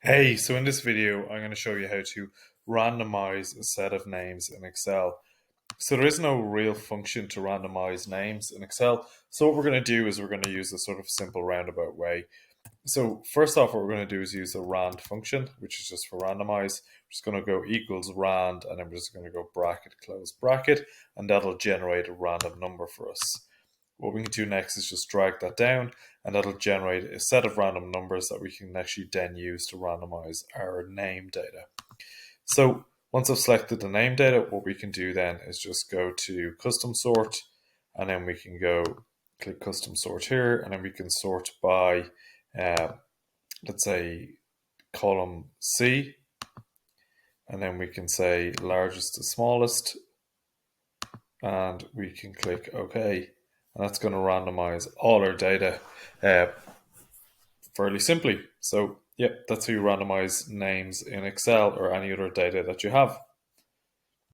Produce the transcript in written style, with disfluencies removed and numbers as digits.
Hey, so in this video, I'm going to show you how to randomize a set of names in Excel. So there is no real function to randomize names in Excel. So what we're going to do is we're going to use a sort of simple roundabout way. So first off, what we're going to do is use the rand function, which is just for randomize. We're just going to go equals rand, and then we're just going to go bracket, close bracket, and that'll generate a random number for us. What we can do next is just drag that down, and that'll generate a set of random numbers that we can actually then use to randomize our name data. So once I've selected the name data, what we can do then is just go to custom sort, and then we can go click custom sort here, and then we can sort by, let's say, column C, and then we can say largest to smallest, and we can click OK. And that's going to randomize all our data fairly simply. So, yeah, that's how you randomize names in Excel or any other data that you have.